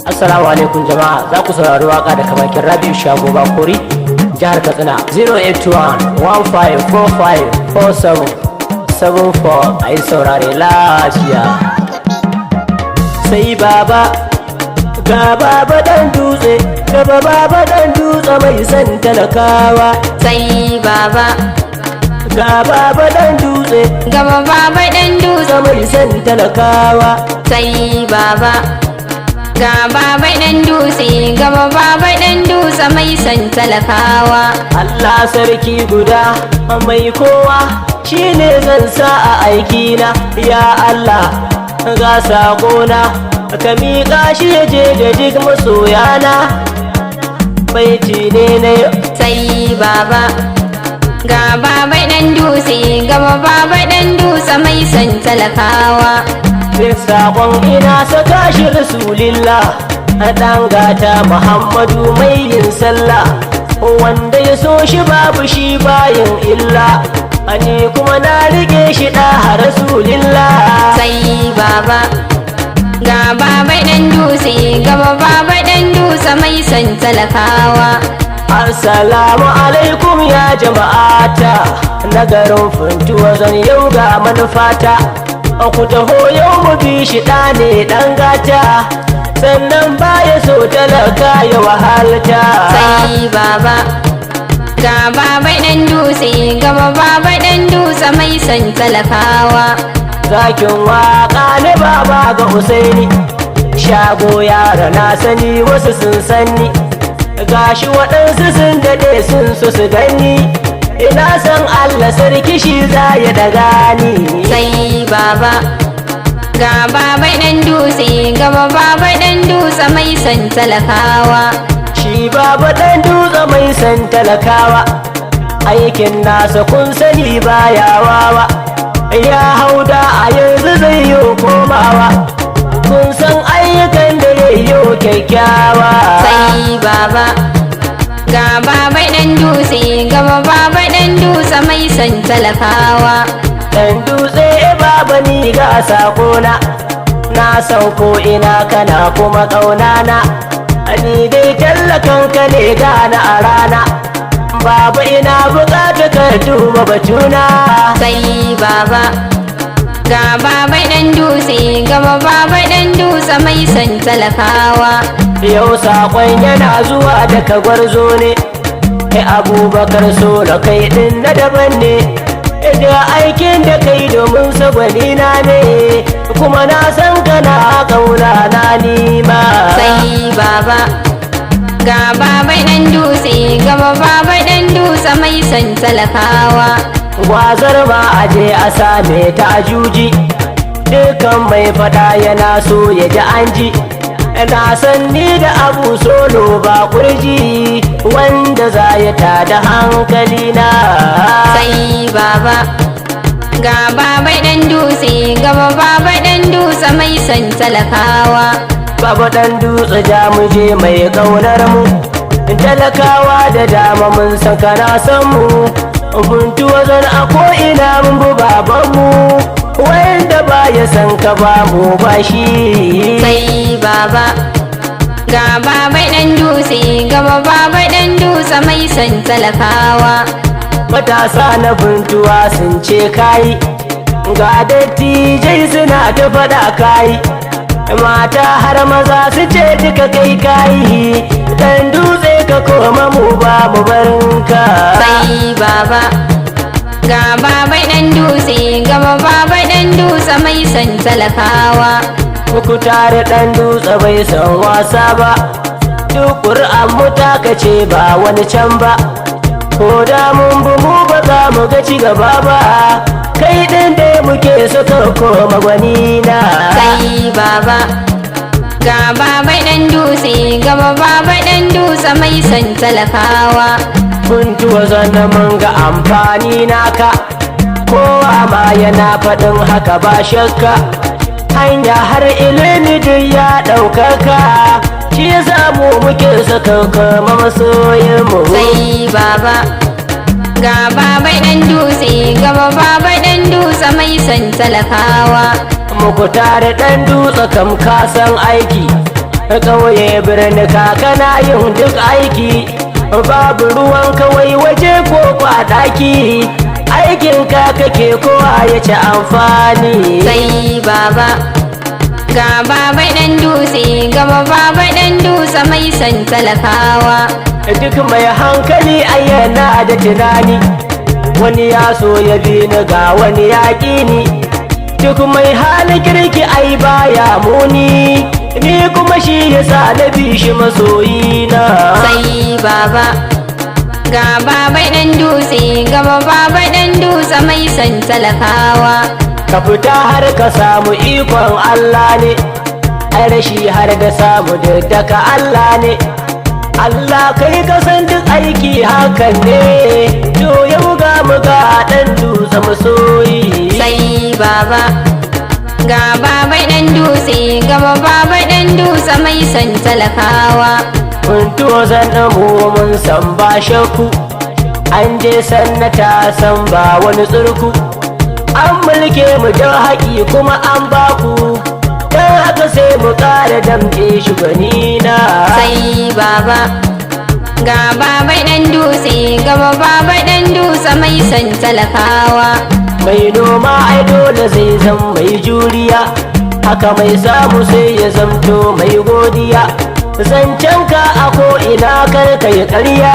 Assalamu alaikum jama'a, za ku saurari waka daga bakin Rabi'u Shago Bakori, jihar Katsina. 081-1545-4774 a yi saurare lafiya. Sai baba, ga baba dan dutse, gaba baba dan dutse mai san talakawa. Sai baba, ga baba dan dutse, gaba baba dan dutse mai san talakawa. Sai baba, ga baba dan dutse, gaba baba dan dutse mai san talakawa. Allah sarki guda mai kowa shine zan sa a aikina, ya Allah ga sakona ka miƙa shi ya je da duk masoyana. Baiti ne na yau. Sai baba, ga baba dan dutse, gaba baba dan dutse mai san talakawa. Duk sakon ina saka shi Rasulillah, ɗan gata Muhammadu mai yin sallah, wanda ya so shi babu shi bayin illa, ani kuma na rike shi ɗa Rasulillah. Sai baba, ga baba dan dutse, gaba baba dan dutse mai san talakawa. Assalamu alaikum ya jama'ata, na garin Funtuwa zan yau ga manufata. Ku taho yau mu bi shi ɗa ne ɗan gata, sannan baya so talaka ya wahalta. Sai baba, ga baba dan dutse, gaba baba dan dutse mai san talakawa. Zakin waka ne baba ga Husaini, Shago yara na sani wasu sun sanni, gashi waɗansu sun daɗe sun so su gani, ina san Allah sarki shi za ya daga ni. Sai baba, ga baba dan dutse, gaba baba dan dutse mai san talakawa. Shi baba ɗan dutse mai san talakawa, aikin nasa kun sani baya wawa, ya hauda a yanzu zai yi komawa, kun san ayyukan da ya yi kyakkyawa. Sai baba, ga baba dan dutse, gaba baba dan dutse mai san talakawa. Ɗan dutse baba ni ga sakona, na sauko ina kana kuma ƙaunana, ni dai tallakan ka ne gana a rana, baba ina buƙatar ka duba batuna. Sai baba, ga baba dan dutse, gaba baba dan dutse mai san talakawa. Yau saƙon yana zuwa daga gwarzo ne, Abubakar so da kai ɗin na daban ne, da aikin da kai domin sabani na ne, kuma na san kana ƙauna na nima. Sai baba, ga baba dan dutse, gaba baba dan dutse mai san talakawa. Gwazar ma aje a same ta juji, dukan mai fada yana so ya ji an ji, na san ni da Abu Solo ba kurji, wanda za ya tada hankali na. Sai baba, ga baba dan dutse, gaba baba dan dutse mai san talakawa. Baba ɗan dutse ja mu je mai ƙaunar mu, talakawa da dama mun san kana san mu, Funtuwa zan a ko'ina mun bu babanmu, wanda ba ya san ka ba mu ba shi. Sai baba, ga baba dan dutse, gaba baba dan dutse mai san talakawa. Matasa na Funtuwa sun ce kayi, ga dattijai suna ta faɗa kayi, mata har maza su ce duka kai kayi, ɗan dutse ka koma mu ba mu barinka. Sai baba, ga baba dan dutse, gaba baba dan dutse mai san talakawa. Muku tare ɗan dutse bai san wasa ba, duk ƙur'an mu taka ce ba wani can ba, ko da mun bu mu ba za mu ga ci gaba ba, kai ɗin da muke suka koma gwani na. Sai baba, ga baba dan dutse, gaba baba dan dutse mai san talakawa. Funtuwa zana mun ga amfani naka, kowa ma yana faɗin haka ba shakka, hanya har ilimi duk ya ɗaukaka, shi ya samu muke saka kama masoyinmu. Sai baba, ga baba dan dutse, gaba baba dan dutse mai san talakawa. Muku tare ɗan dutse kam ka san aiki, ƙauye birni kana yin duk aiki babu ruwan kawai waje ko kwadaki aikin ka kake kowa ya ci amfani sai baba ga baba dan dutse gaba baba dan dutse mai san talakawa duk mai hankali ayyana da tunani wani ya so ya bi ni ga wani ya ƙi ni duk mai halin kirki ai baya muni ni kuma shi yasa na bi shi masoyina sai baba ga baba dan dutse gaba baba dan dutse mai san talakawa ka fita har ka samu ikon Allah ne ai rashi har da samu duk daga Allah ne Allah kai ka san duk aiki hakan ne to yau ga mu ga dan dutse masoyi sai baba ga baba dan dutse gaba baba dan dutse mai san talakawa mun to zan mu mun san ba shakku an je sannata san ba wani tsurku an mulke mu don haƙi kuma an baku don haka sai mu ƙara damƙe shuganina sai baba ga baba dan dutse gaba baba dan dutse mai san talakawa mai noma ai dole zai zam mai juriya haka mai samu sai ya zamto mai godiya zancen ka a ko'ina kar ka yi ƙarya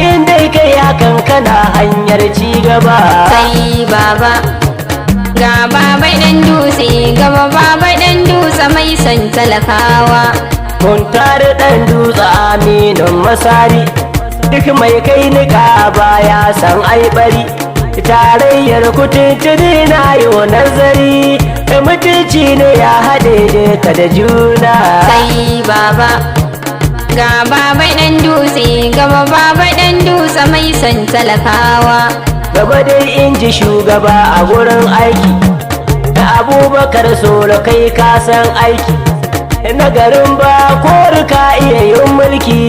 in dai kai hakan kana hanyar ci gaba sai baba ga baba dan dutse gaba baba dan dutse mai san talakawa mun tare dan dutse aminin masari duk mai kai nika baya san ai bari tarayyar kutuntuni na yo nazari mutunci ne ya haɗe duka da juna sai baba ga baba dan dutse gaba baba dan dutse mai san talakawa gaba dai in ji shugaba a gurin aiki da abubakar solo kai ka san aiki na garin ba kori ka iya yin mulki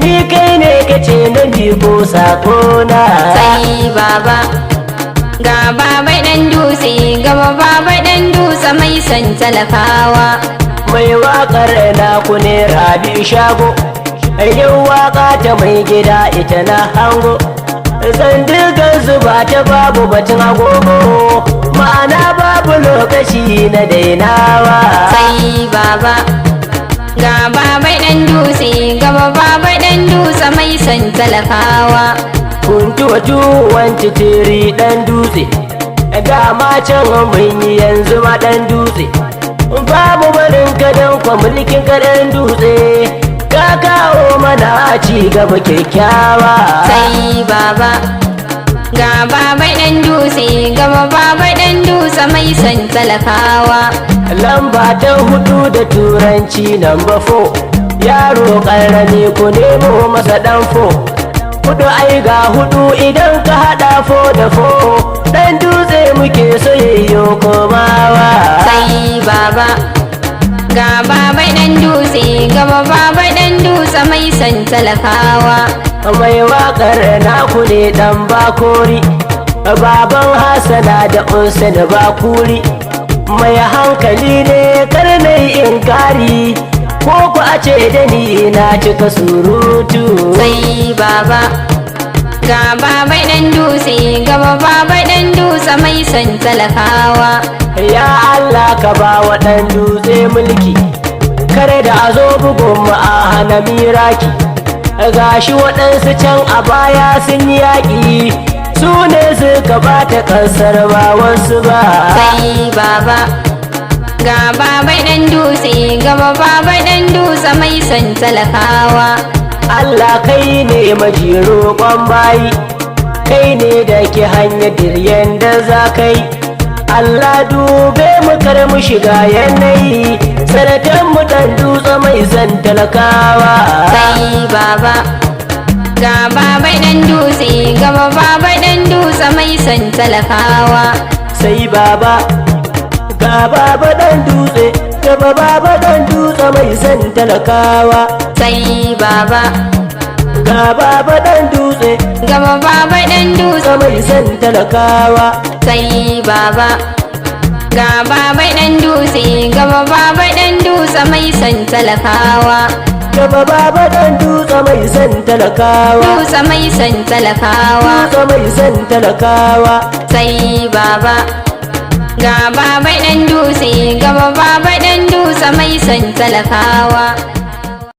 ni kai ne kace na biko sakona sai baba ga baba dan dutse gaba baba dan dutse mai san talakawa mai waƙar naku ne rabi shago yin waƙa ta mai gida ita na hango zandigar zuba ta babu batun agogo ma'ana babu lokaci na dainawa sai baba ga baba dan dutse gaba baba dan dutse mai san talakawa kuntuwa tuwon titiri dan dutse dama can mun yi yanzu ma dan dutse babu barin kadan kwa mulkin kadan dutse ka kawo mana ci gaba kyakkyawa sai baba ga baba dan dutse gaba baba dan dutse mai san talakawa lamba ta 4 da turanci namba 4 yaro karami ku nemo masa dan 4 hudu ai ga 4 idan ka hada 4 da 4 dan dutse muke soyayyo komawa sai baba ga baba dan dutse gaba baba dan dutse mai san talakawa mai waƙar naku ne dan bakori baban hasana da usain bakuri mai hankali ne karnai inkari ko ku a ce da ni na cika surutu sai baba ga baba dan dutse gaba baba dan dutse mai san talakawa ya Allah ka ba wa dan dutse mulki kare da a zo bugun mu a hana miraki gashi waɗansu can a baya sun yi yaƙi su ne suka bata ƙasar ba wasu ba sai baba ga baba dan dutse gaba baba dan dutse mai san talakawa Allah kai ne maji roƙon bayi kai ne da ke hanyar diryen da za kai Allah dube mu kar mu shiga yanayi sanatan mu dan dutse mai san talakawa sai baba ga baba dan dutse gaba baba dan dutse mai san talakawa sai baba ga baba dan dutse gaba baba dan dutse mai san talakawa sai baba ga baba dan dutse gaba baba dan dutse mai san talakawa sai baba ga baba dan dutse gaba baba dan dutse mai san talakawa. Gaba baba dan dutse mai san talakawa. Dutse mai san talakawa. Dutse mai san talakawa. Sai baba ga baba dan dutse, gaba baba dan dutse mai san talakawa.